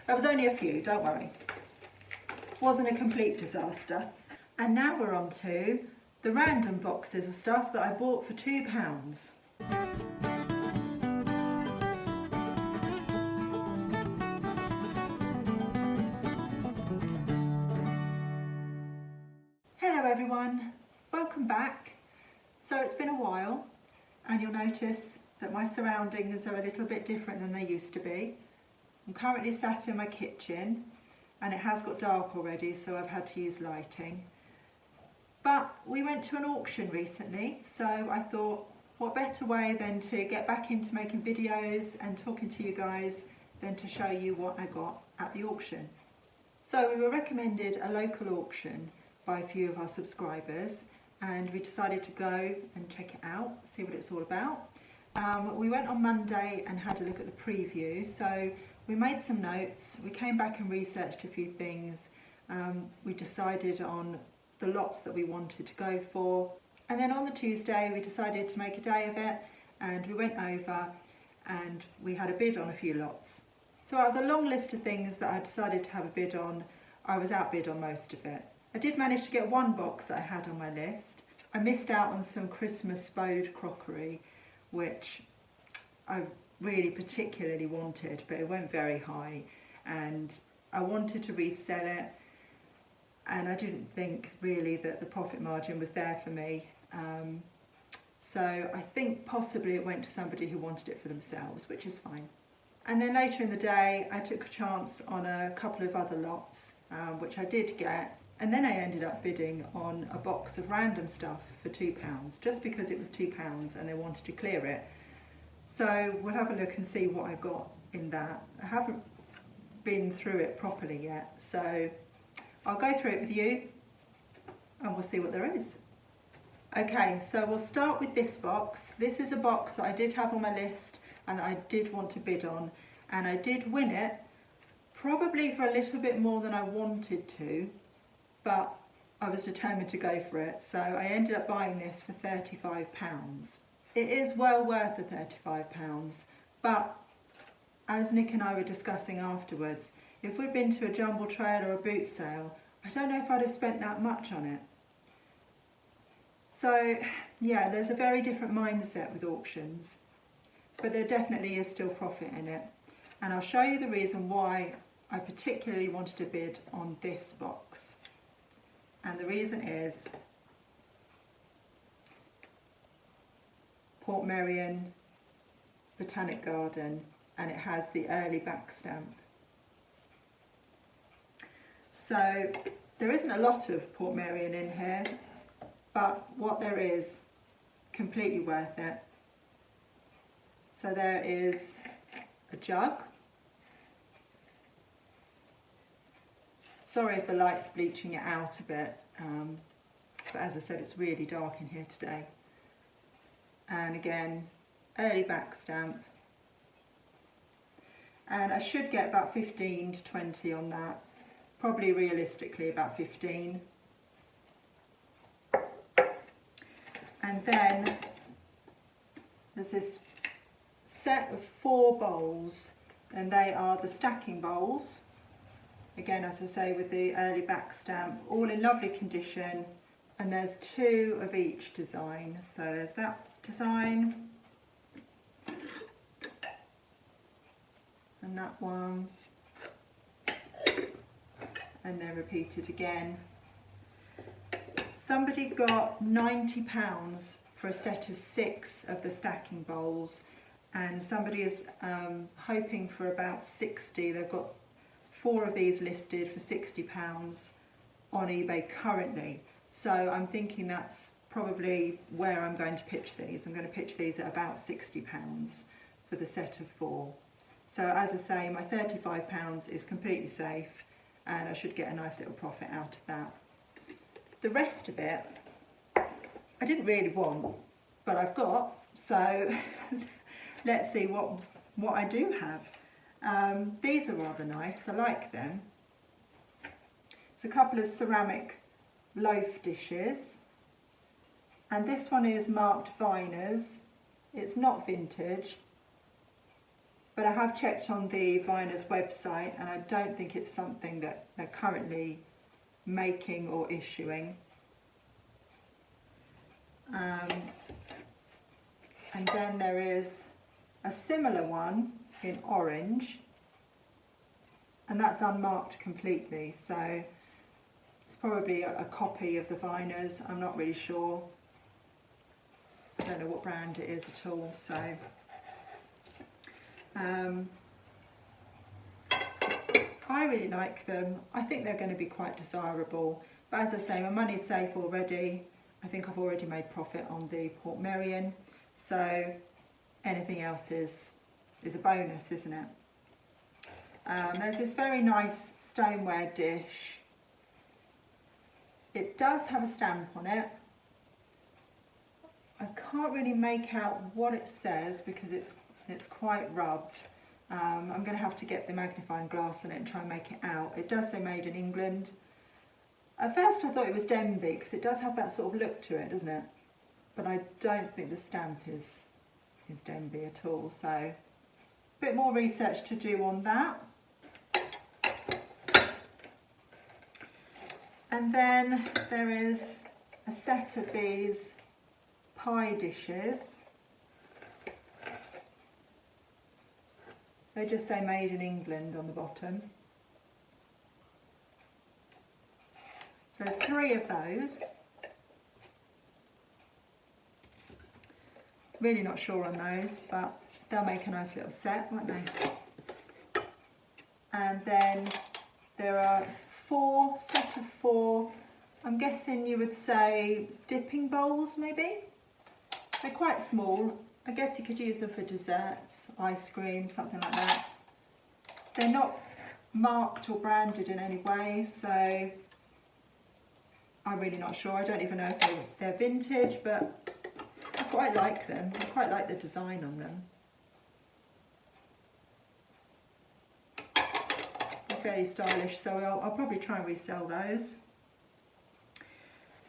There was only a few, don't worry. Wasn't a complete disaster. And now we're on to the random boxes of stuff that I bought for £2. Hello everyone, welcome back. So it's been a while and you'll notice that my surroundings are a little bit different than they used to be. I'm currently sat in my kitchen and it has got dark already, so I've had to use lighting. But we went to an auction recently, so I thought what better way than to get back into making videos and talking to you guys than to show you what I got at the auction. So we were recommended a local auction by a few of our subscribers and we decided to go and check it out, see what it's all about. We went on Monday and had a look at the preview, so we made some notes, we came back and researched a few things, we decided on the lots that we wanted to go for, and then on the Tuesday we decided to make a day of it and we went over and we had a bid on a few lots. So out of the long list of things that I decided to have a bid on, I was outbid on most of it. I did manage to get one box that I had on my list. I missed out on some Christmas bowed crockery which I really particularly wanted, but it went very high and I wanted to resell it and I didn't think really that the profit margin was there for me. So I think possibly it went to somebody who wanted it for themselves, which is fine. And then later in the day I took a chance on a couple of other lots, which I did get, and then I ended up bidding on a box of random stuff for £2 just because it was £2 and they wanted to clear it. So we'll have a look and see what I got in that. I haven't been through it properly yet, so I'll go through it with you and we'll see what there is. Okay, so we'll start with this box. This is a box that I did have on my list and that I did want to bid on, and I did win it, probably for a little bit more than I wanted to, but I was determined to go for it, so I ended up buying this for £35. It is well worth the £35, but as Nick and I were discussing afterwards, if we'd been to a jumble trail or a boot sale, I don't know if I'd have spent that much on it. So yeah, there's a very different mindset with auctions, but there definitely is still profit in it. And I'll show you the reason why I particularly wanted to bid on this box. And the reason is Portmeirion Botanic Garden, and it has the early back stamp. So there isn't a lot of Portmeirion in here, but what there is, completely worth it. So there is a jug. Sorry if the light's bleaching it out a bit, but as I said, it's really dark in here today. And again, early back stamp. And I should get about 15 to 20 on that, probably realistically about 15. And then there's this set of 4 bowls, and they are the stacking bowls. Again, as I say, with the early back stamp, all in lovely condition, and there's 2 of each design. So there's that design and that one, and they're repeated again. Somebody got £90 for a set of 6 of the stacking bowls, and somebody is hoping for about 60. They've got 4 of these listed for £60 on eBay currently. So I'm thinking that's probably where I'm going to pitch these. I'm going to pitch these at about £60 for the set of 4. So as I say, my £35 is completely safe and I should get a nice little profit out of that. The rest of it, I didn't really want, but I've got, so let's see what I do have. These are rather nice, I like them. It's a couple of ceramic loaf dishes, and this one is marked Viners. It's not vintage, but I have checked on the Viner's website and I don't think it's something that they're currently making or issuing. And then there is a similar one in orange, and that's unmarked completely, so it's probably a copy of the Viner's. I'm not really sure. I don't know what brand it is at all, so I really like them. I think they're going to be quite desirable, but as I say, my money's safe already. I think I've already made profit on the Port Merion, so anything else is a bonus, isn't it? There's this very nice stoneware dish. It does have a stamp on it. I can't really make out what it says because it's quite rubbed. I'm going to have to get the magnifying glass on it and try and make it out. It does say made in England. At first I thought it was Denby because it does have that sort of look to it, doesn't it? But I don't think the stamp is Denby at all, so a bit more research to do on that. And then there is a set of these pie dishes. They just say made in England on the bottom. So there's 3 of those. Really not sure on those, but they'll make a nice little set, won't they? And then there are 4, set of 4, I'm guessing you would say dipping bowls maybe? They're quite small. I guess you could use them for desserts, ice cream, something like that. They're not marked or branded in any way, so I'm really not sure. I don't even know if they're vintage, but I quite like them. I quite like the design on them. They're fairly stylish, so I'll probably try and resell those.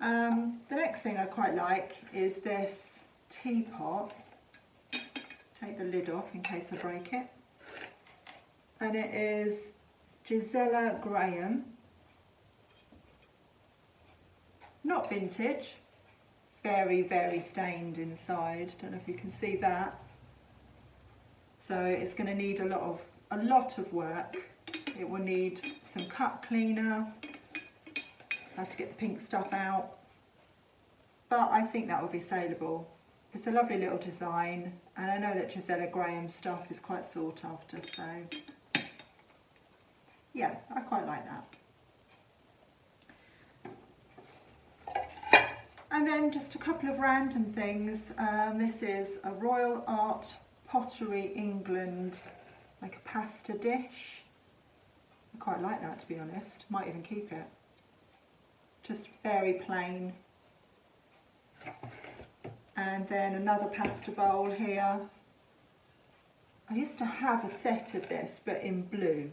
The next thing I quite like is this teapot. Take the lid off in case I break it. And it is Gisela Graham. Not vintage. Very, very stained inside. Don't know if you can see that. So it's going to need a lot of work. It will need some cup cleaner. I have to get the pink stuff out. But I think that will be saleable. It's a lovely little design, and I know that Gisela Graham's stuff is quite sought after, so yeah, I quite like that. And then just a couple of random things. This is a Royal Art Pottery England, like a pasta dish. I quite like that, to be honest. Might even keep it. Just very plain. And then another pasta bowl here. I used to have a set of this, but in blue.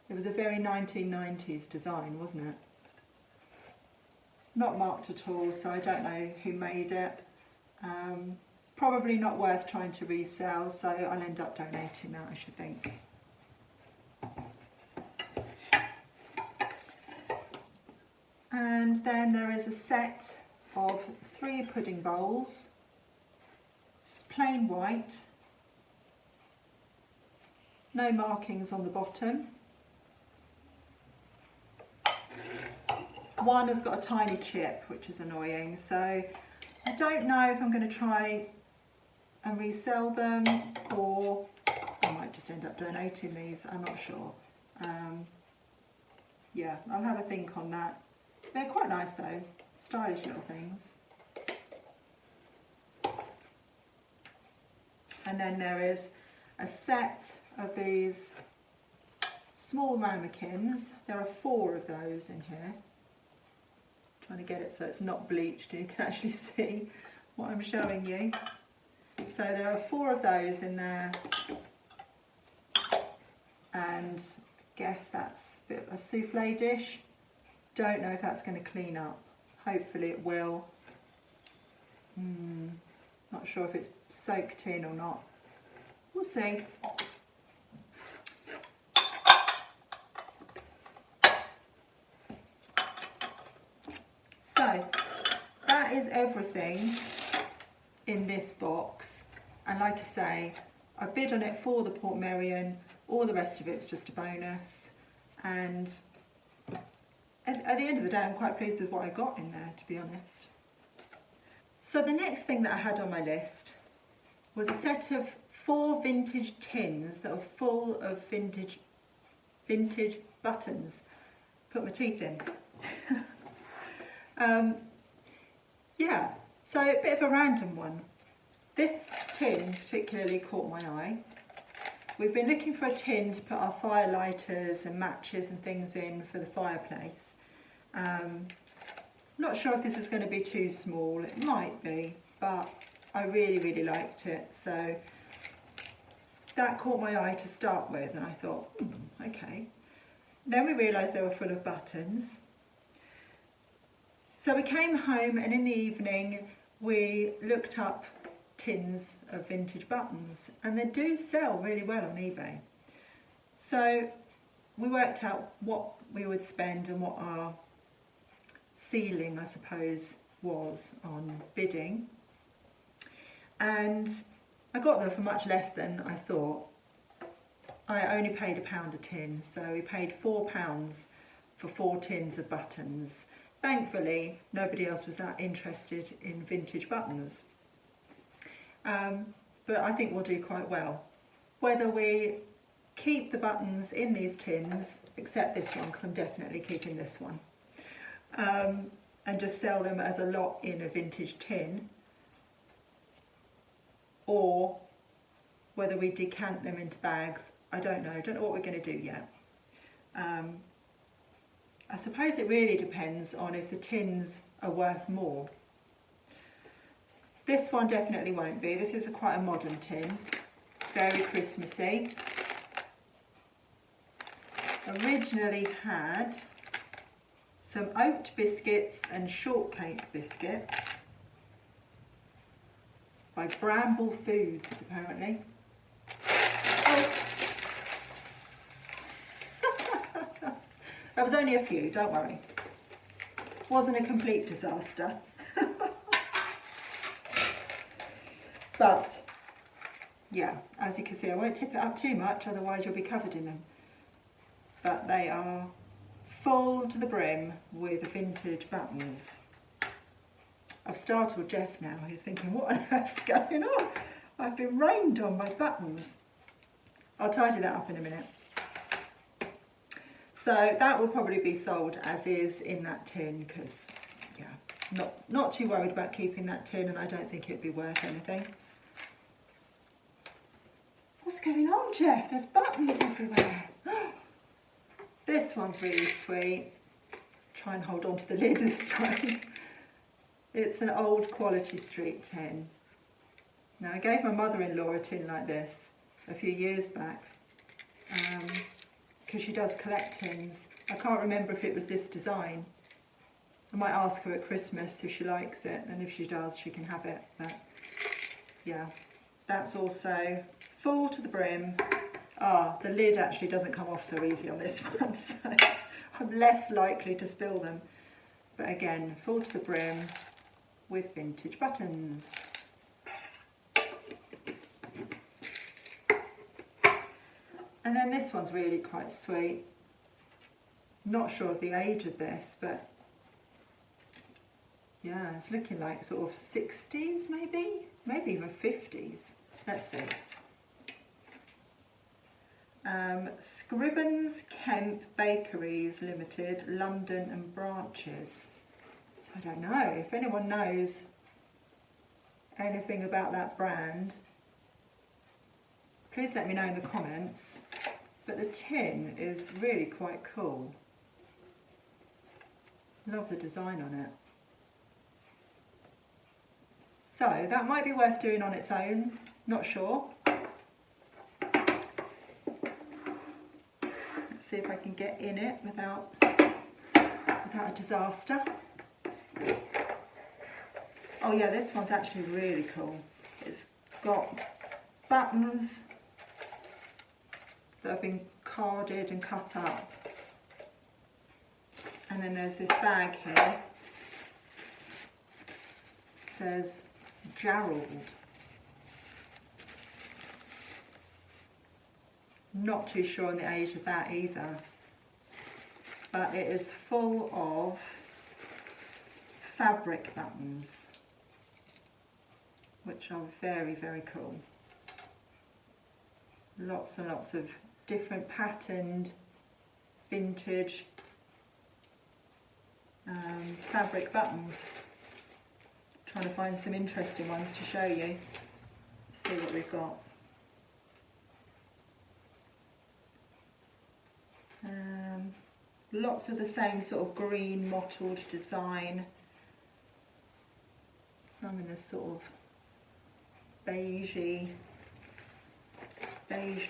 It was a very 1990s design, wasn't it? Not marked at all, so I don't know who made it. Probably not worth trying to resell, so I'll end up donating that, I should think. And then there is a set of 3 pudding bowls. It's plain white, no markings on the bottom. One has got a tiny chip, which is annoying, so I don't know if I'm going to try and resell them, or I might just end up donating these. I'm not sure. Yeah, I'll have a think on that. They're quite nice though, stylish little things. And then there is a set of these small ramekins. There are 4 of those in here. Trying to get it so it's not bleached and you can actually see what I'm showing you. So there are 4 of those in there, and I guess that's a bit of a souffle dish. Don't know if that's going to clean up. Hopefully it will. Not sure if it's soaked in or not. We'll see. So that is everything in this box, and like I say, I bid on it for the Portmeirion. All the rest of it was just a bonus, and at the end of the day I'm quite pleased with what I got in there, to be honest. So the next thing that I had on my list was a set of 4 vintage tins that are full of vintage buttons. Put my teeth in. Yeah, so a bit of a random one. This tin particularly caught my eye. We've been looking for a tin to put our fire lighters and matches and things in for the fireplace. Not sure if this is going to be too small. It might be, but I really liked it. So that caught my eye to start with, and I thought, okay. Then we realised they were full of buttons. So we came home, and in the evening we looked up tins of vintage buttons, and they do sell really well on eBay. So we worked out what we would spend and what our ceiling, I suppose, was on bidding, and I got them for much less than I thought. I only paid £1 a tin, so we paid £4 for 4 tins of buttons. Thankfully, nobody else was that interested in vintage buttons. But I think we'll do quite well. Whether we keep the buttons in these tins, except this one, because I'm definitely keeping this one, and just sell them as a lot in a vintage tin, or whether we decant them into bags, I don't know. I don't know what we're going to do yet. I suppose it really depends on if the tins are worth more. This one definitely won't be. This is quite a modern tin, very Christmassy. Originally had some oat biscuits and shortcake biscuits by Bramble Foods, apparently. There was only a few, don't worry. Wasn't a complete disaster. But, yeah, as you can see, I won't tip it up too much, otherwise you'll be covered in them. But they are full to the brim with vintage buttons. I've startled Jeff now. He's thinking, what on earth's going on? I've been rained on by buttons. I'll tidy that up in a minute. So that will probably be sold as is in that tin, because, yeah, not too worried about keeping that tin, and I don't think it'd be worth anything. What's going on, Jeff? There's buttons everywhere. This one's really sweet. Try and hold on to the lid this time. It's an old Quality Street tin. Now, I gave my mother-in-law a tin like this a few years back, because she does collect tins. I can't remember if it was this design. I might ask her at Christmas if she likes it, and if she does, she can have it. But yeah, that's also full to the brim. The lid actually doesn't come off so easy on this one, so I'm less likely to spill them. But again, full to the brim with vintage buttons. And then this one's really quite sweet. Not sure of the age of this, but yeah, it's looking like sort of 60s maybe even 50s. Let's see. Scribbens Kemp Bakeries Limited, London and branches. So I don't know if anyone knows anything about that brand. Please let me know in the comments. But the tin is really quite cool. Love the design on it. So that might be worth doing on its own, not sure. Let's see if I can get in it without a disaster. Oh yeah, this one's actually really cool. It's got buttons that have been carded and cut up. And then there's this bag here. It says Gerald. Not too sure on the age of that either. But it is full of fabric buttons, which are very, very cool. Lots and lots of different patterned, vintage fabric buttons. Trying to find some interesting ones to show you. See what we've got. Lots of the same sort of green mottled design. Some in a sort of beige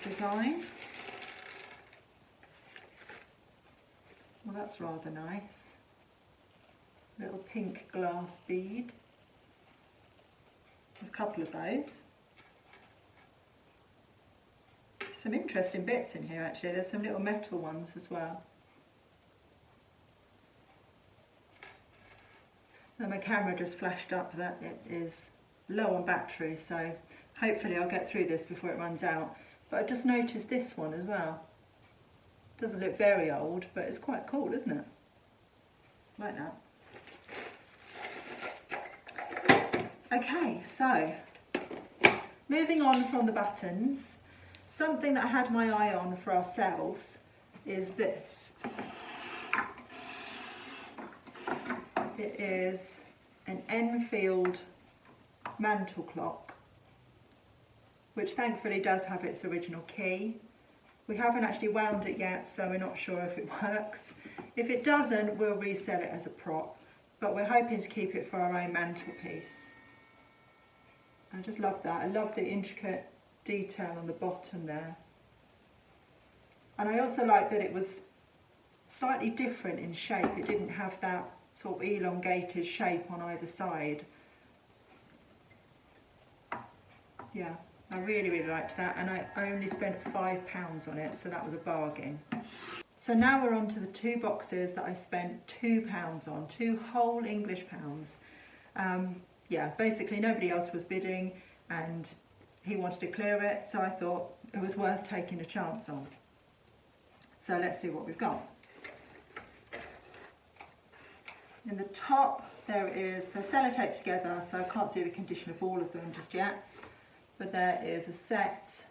design. Well, that's rather nice. Little pink glass bead. There's a couple of those. Some interesting bits in here actually. There's some little metal ones as well. Now my camera just flashed up that it is low on battery, so hopefully I'll get through this before it runs out. But I just noticed this one as well. Doesn't look very old, but it's quite cool, isn't it? Like that. Okay, so moving on from the buttons, something that I had my eye on for ourselves is this. It is an Enfield mantle clock, which thankfully does have its original key. We haven't actually wound it yet, so we're not sure if it works. If it doesn't, we'll resell it as a prop, but we're hoping to keep it for our own mantelpiece. I just love that. I love the intricate detail on the bottom there. And I also like that it was slightly different in shape. It didn't have that sort of elongated shape on either side. Yeah, I really, really liked that, and I only spent £5 on it, so that was a bargain. So now we're on to the two boxes that I spent £2 on, 2 whole English pounds. Yeah, basically nobody else was bidding and he wanted to clear it, so I thought it was worth taking a chance on. So let's see what we've got. In the top there is, they're sellotaped together, so I can't see the condition of all of them just yet, but there is a set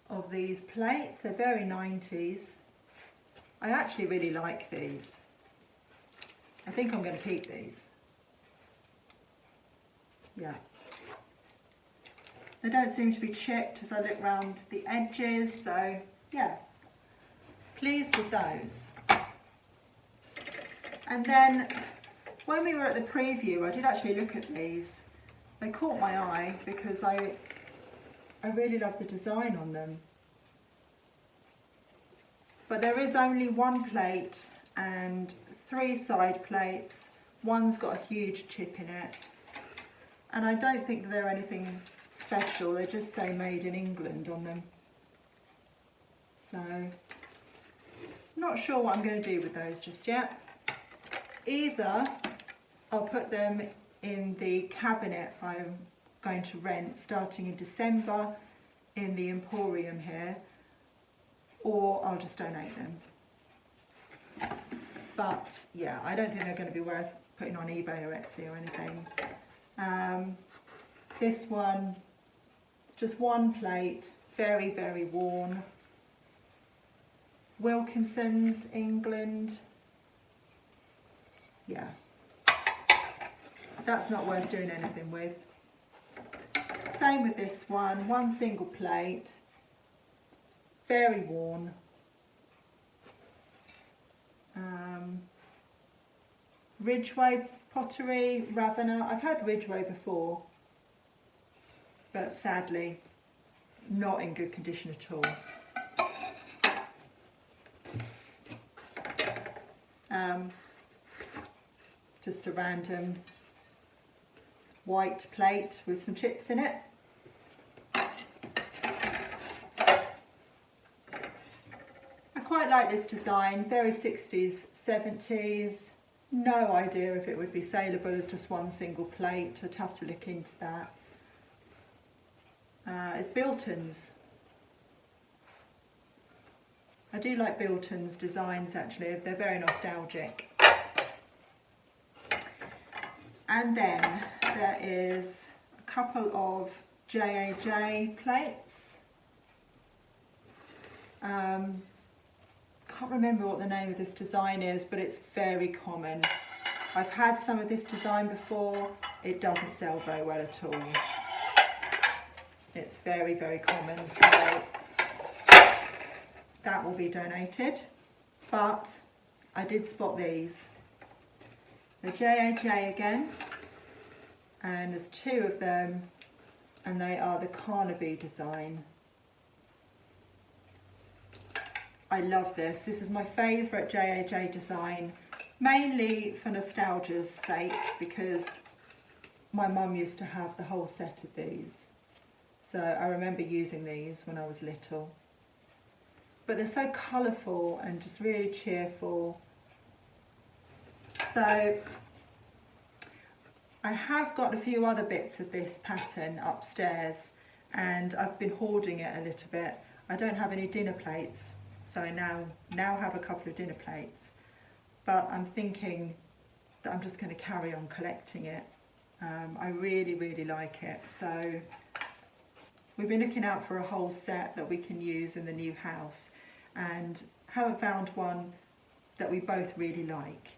of these plates. They're very 90s. I actually really like these. I think I'm going to keep these. Yeah. They don't seem to be chipped as I look round the edges, so yeah, pleased with those. And then when we were at the preview, I did actually look at these. They caught my eye because I really love the design on them. But there is only one plate and 3 side plates. One's got a huge chip in it. And I don't think they're anything special. They just say made in England on them. So, not sure what I'm going to do with those just yet. Either I'll put them in the cabinet I'm going to rent starting in December in the Emporium here, or I'll just donate them. But yeah, I don't think they're going to be worth putting on eBay or Etsy or anything. This one, it's just one plate, very, very worn. Wilkinson's, England. Yeah, that's not worth doing anything with. Same with this one single plate, very worn. Ridgeway pottery, Ravener. I've had Ridgeway before, but sadly not in good condition at all. Just a random white plate with some chips in it. quite like this design, very 60s, 70s. No idea if it would be saleable as just one single plate. I'd have to look into that. It's Bilton's. I do like Bilton's designs actually, they're very nostalgic. And then there is a couple of J plates. Can't remember what the name of this design is, but it's very common. I've had some of this design before. It doesn't sell very well at all. It's very, very common, so that will be donated. But I did spot these. The J again, and there's two of them, and they are the Carnaby design. I love this. This is my favourite J design, mainly for nostalgia's sake, because my mum used to have the whole set of these. So I remember using these when I was little. But they're so colourful and just really cheerful. So I have got a few other bits of this pattern upstairs, and I've been hoarding it a little bit. I don't have any dinner plates, so I now have a couple of dinner plates, but I'm thinking that I'm just going to carry on collecting it. I really, really like it. So we've been looking out for a whole set that we can use in the new house, and haven't found one that we both really like.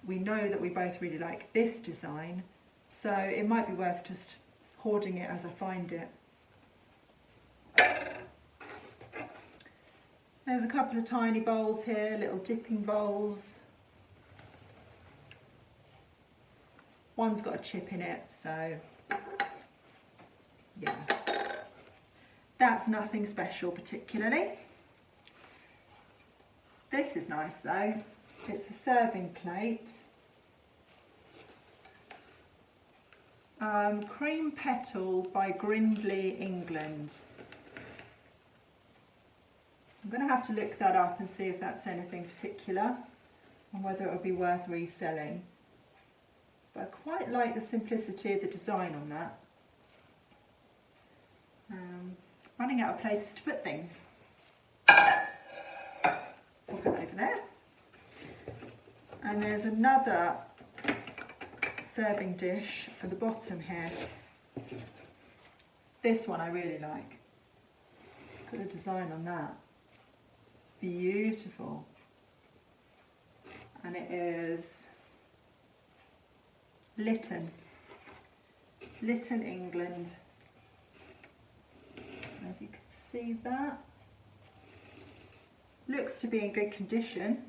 We know that we both really like this design, so it might be worth just hoarding it as I find it. There's a couple of tiny bowls here, little dipping bowls. One's got a chip in it, so yeah. That's nothing special particularly. This is nice though. It's a serving plate. Cream Petal by Grindley, England. I'm going to have to look that up and see if that's anything particular and whether it would be worth reselling. But I quite like the simplicity of the design on that. Running out of places to put things. Pop it over there. And there's another serving dish at the bottom here. This one I really like. Look at the design on that. It's beautiful. And it is Lytton, England. I don't know if you can see that. Looks to be in good condition.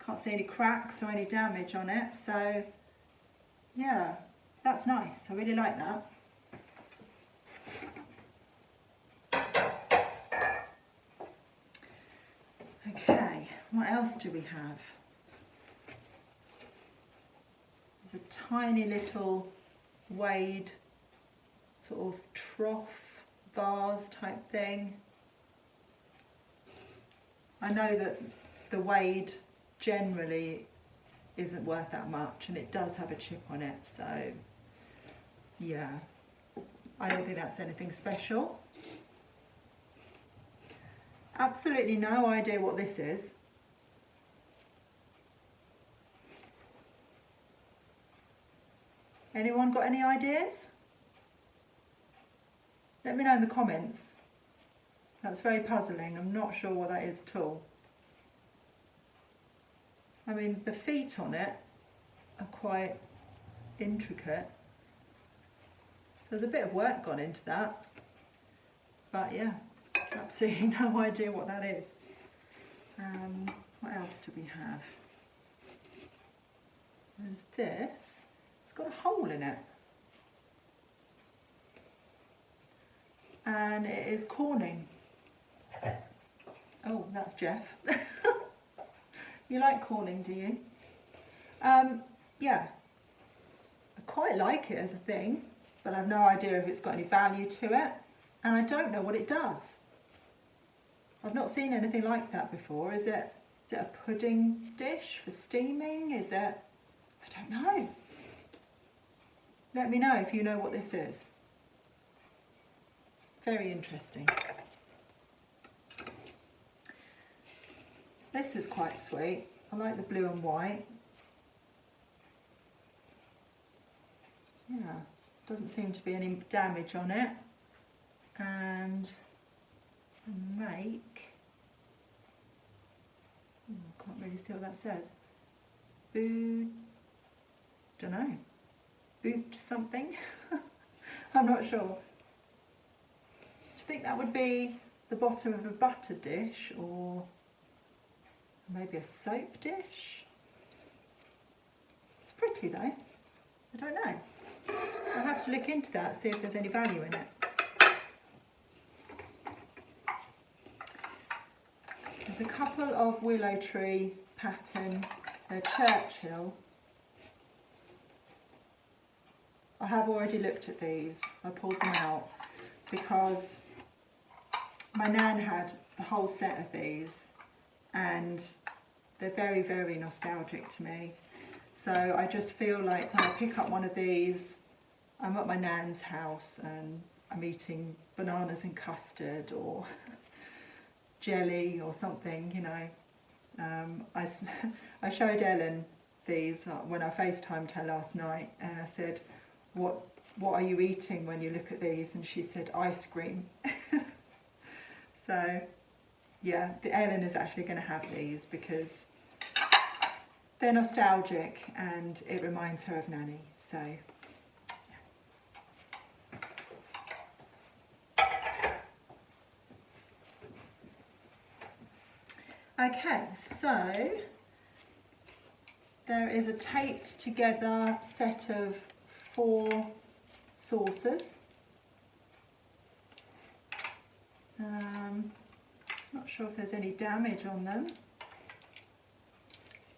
Can't see any cracks or any damage on it, so yeah, that's nice. I really like that. Okay, what else do we have? There's a tiny little Wade sort of trough vase type thing. I know that the Wade generally isn't worth that much, and it does have a chip on it, so yeah, I don't think that's anything special. Absolutely no idea what this is. Anyone got any ideas? Let me know in the comments. That's very puzzling. I'm not sure what that is at all. I mean, the feet on it are quite intricate. So there's a bit of work gone into that. But yeah, absolutely no idea what that is. What else do we have? There's this. It's got a hole in it. And it is Corning. Oh, that's Jeff. You like Corning, do you? Yeah, I quite like it as a thing, but I've no idea if it's got any value to it, and I don't know what it does. I've not seen anything like that before. Is it a pudding dish for steaming? Is it? I don't know. Let me know if you know what this is. Very interesting. This is quite sweet. I like the blue and white. Yeah, doesn't seem to be any damage on it. And make, I can't really see what that says. Boot, don't know. Boot something? I'm not sure. Do you think that would be the bottom of a butter dish, or maybe a soap dish? It's pretty though. I don't know. I'll have to look into that, see if there's any value in it. There's a couple of willow tree pattern, they're Churchill. I have already looked at these, I pulled them out because my nan had the whole set of these and they're very, very nostalgic to me. So I just feel like when I pick up one of these, I'm at my nan's house and I'm eating bananas and custard or jelly or something, you know. I showed Ellen these when I FaceTimed her last night, and I said, what are you eating when you look at these? And she said, ice cream. So yeah, Ellen is actually going to have these because they're nostalgic and it reminds her of Nanny. So okay, so there is a taped together set of 4 saucers. Not sure if there's any damage on them.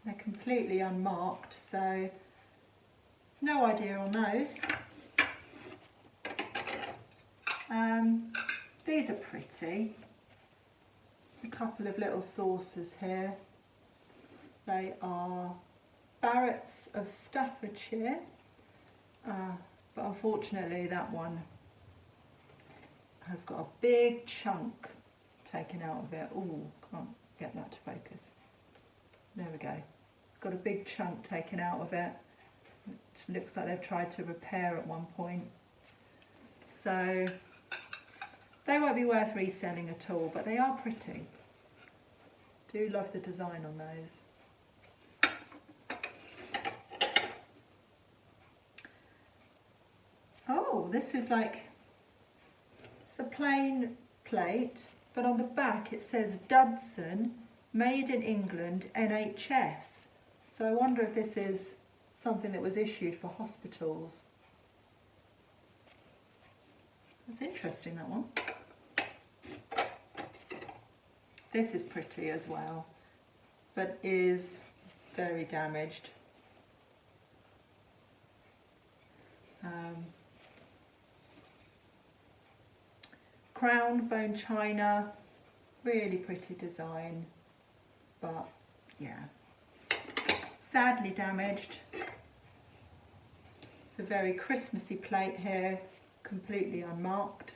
They're completely unmarked, so no idea on those. These are pretty. A couple of little saucers here. They are Barrett's of Staffordshire, but unfortunately that one has got a big chunk taken out of it. Oh, can't get that to focus. There we go. It's got a big chunk taken out of it. It looks like they've tried to repair at one point. So they won't be worth reselling at all, but they are pretty. Do love the design on those. Oh, this is like, it's a plain plate, but on the back it says Dudson, made in England, NHS. So I wonder if this is something that was issued for hospitals. That's interesting, that one. This is pretty as well, but is very damaged. Crown bone china, really pretty design, but yeah, sadly damaged. It's a very Christmassy plate here, completely unmarked.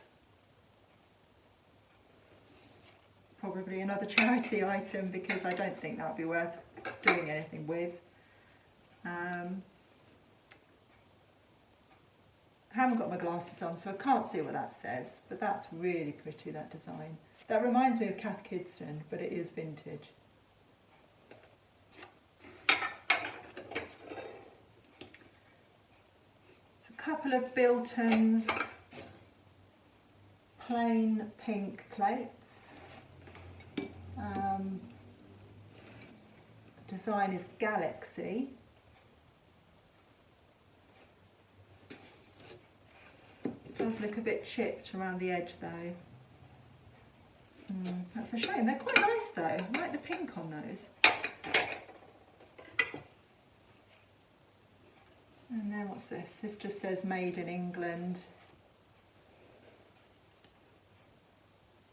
Probably another charity item because I don't think that would be worth doing anything with. I haven't got my glasses on, so I can't see what that says, but that's really pretty, that design. That reminds me of Cath Kidston, but it is vintage. It's a couple of Bilton's plain pink plates. Design is Galaxy. It does look a bit chipped around the edge though. That's a shame. They're quite nice though. I like the pink on those. And then what's this? This just says made in England.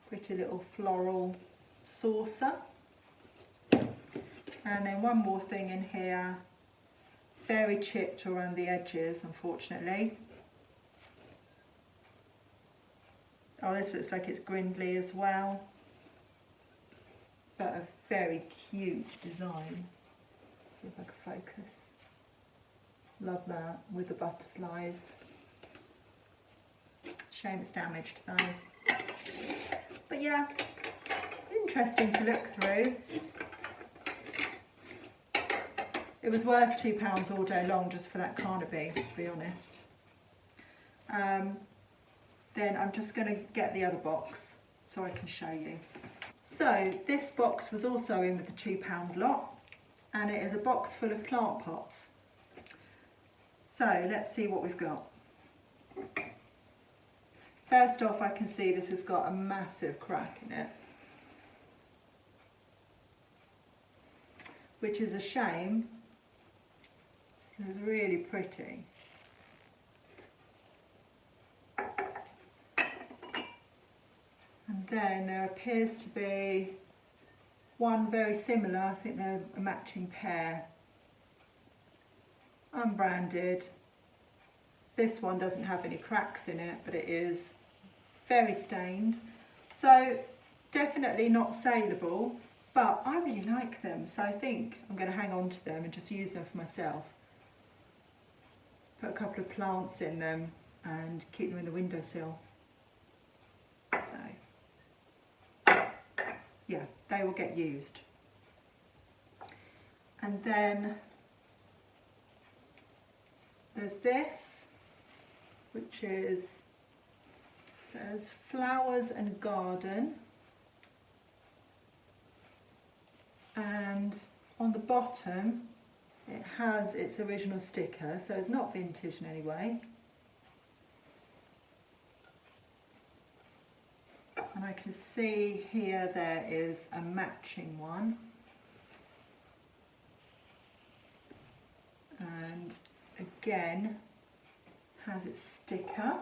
Pretty little floral saucer. And then one more thing in here, very chipped around the edges, unfortunately. Oh, this looks like it's grindly as well, but a very cute design. See if I can focus. Love that with the butterflies. Shame it's damaged though. But yeah, interesting to look through. It was worth £2 all day long just for that Carnaby, to be honest. Then I'm just going to get the other box so I can show you. So this box was also in with the £2 lot, and it is a box full of plant pots. So let's see what we've got. First off, I can see this has got a massive crack in it, which is a shame. It was really pretty. And then there appears to be one very similar, I think they're a matching pair, unbranded. This one doesn't have any cracks in it, but it is very stained. So definitely not saleable, but I really like them, so I think I'm going to hang on to them and just use them for myself. Put a couple of plants in them and keep them in the windowsill. So yeah, they will get used. And then there's this, which says flowers and garden, and on the bottom it has its original sticker, so it's not vintage in any way. And I can see here there is a matching one, and again has its sticker.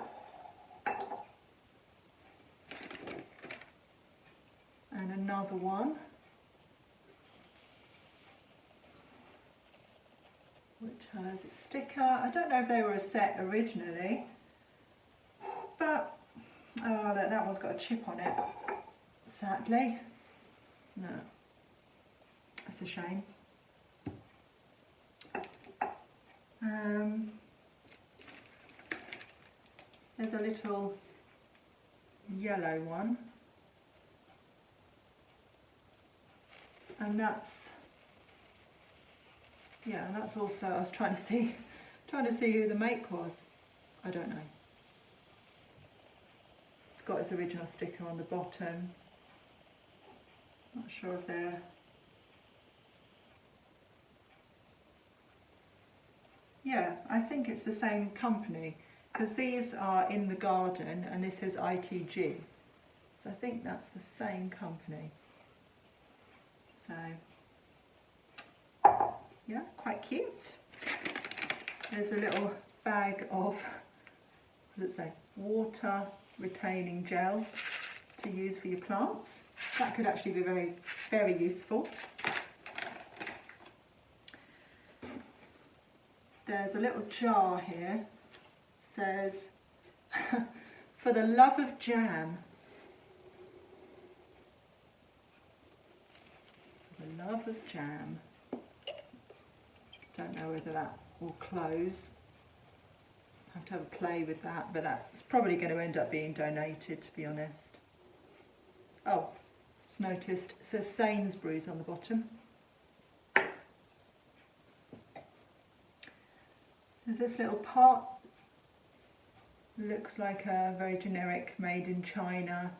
And another one which has its sticker. I don't know if they were a set originally, but oh look, that one's got a chip on it, sadly. No, that's a shame. There's a little yellow one, and that's, yeah, that's also, I was trying to see who the make was. I don't know. It's got its original sticker on the bottom. Not sure if they're, yeah, I think it's the same company, because these are in the garden and this is ITG. So I think that's the same company. So yeah, quite cute. There's a little bag of, what does it say, water retaining gel to use for your plants. That could actually be very, very useful. There's a little jar here, says, for the love of jam. For the love of jam. Don't know whether that will close. Have to have a play with that, but that's probably going to end up being donated, to be honest. Oh, it's noticed, it says Sainsbury's on the bottom. There's this little pot, looks like a very generic made in China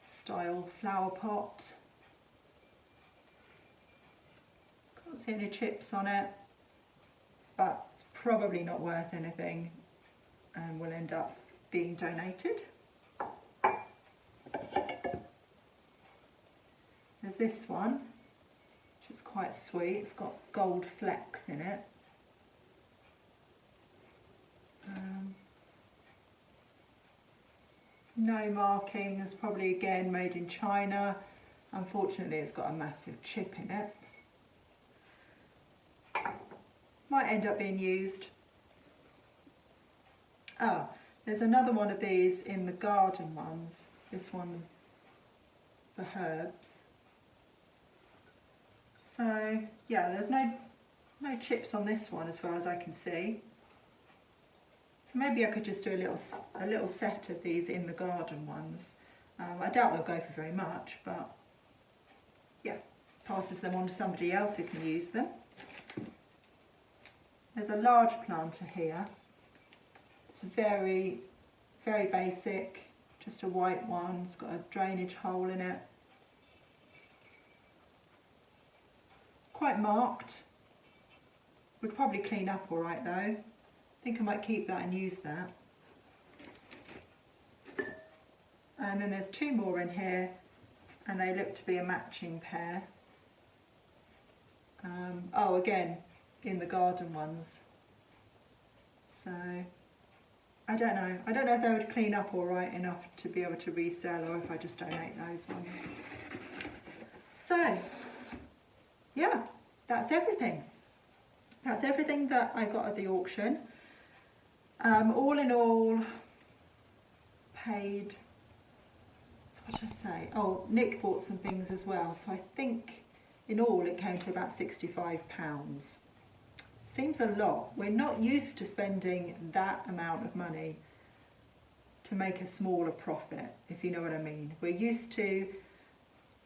style flower pot. Can't see any chips on it, but it's probably not worth anything and will end up being donated. There's this one, which is quite sweet. It's got gold flecks in it. no markings, probably again made in China. Unfortunately it's got a massive chip in it. Might end up being used. Oh, there's another one of these in the garden ones. This one, the herbs. So yeah, there's no chips on this one as far as I can see. So maybe I could just do a little set of these in the garden ones. I doubt they'll go for very much, but yeah, passes them on to somebody else who can use them. There's a large planter here. It's very, very basic, just a white one. It's got a drainage hole in it. Quite marked. Would probably clean up all right though. I think I might keep that and use that. And then there's two more in here, and they look to be a matching pair. Oh, again, in the garden ones. So, I don't know. I don't know if they would clean up all right enough to be able to resell, or if I just donate those ones. So, yeah, that's everything. That's everything that I got at the auction. All in all, paid, so what did I say? Oh, Nick bought some things as well, so I think in all it came to about £65. Seems a lot. We're not used to spending that amount of money to make a smaller profit, if you know what I mean. We're used to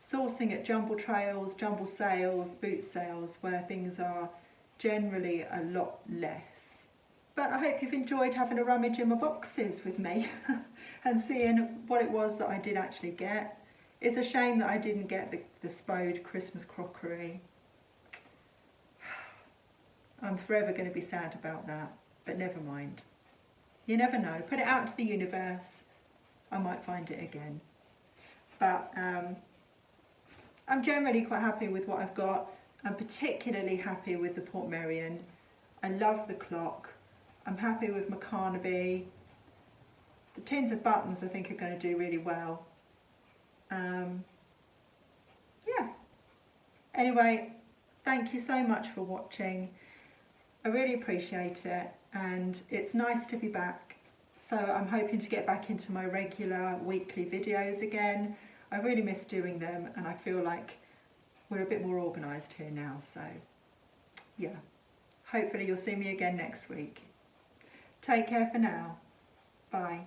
sourcing at jumble trails, jumble sales, boot sales, where things are generally a lot less. But I hope you've enjoyed having a rummage in my boxes with me and seeing what it was that I did actually get. It's a shame that I didn't get the Spode Christmas crockery. I'm forever going to be sad about that, but never mind. You never know. Put it out into the universe. I might find it again. But I'm generally quite happy with what I've got. I'm particularly happy with the Portmeirion. I love the clock. I'm happy with my Carnaby. The tins of buttons I think are going to do really well. Yeah. Anyway, thank you so much for watching. I really appreciate it, and it's nice to be back. So I'm hoping to get back into my regular weekly videos again. I really miss doing them, and I feel like we're a bit more organised here now, so yeah. Hopefully you'll see me again next week. Take care for now. Bye.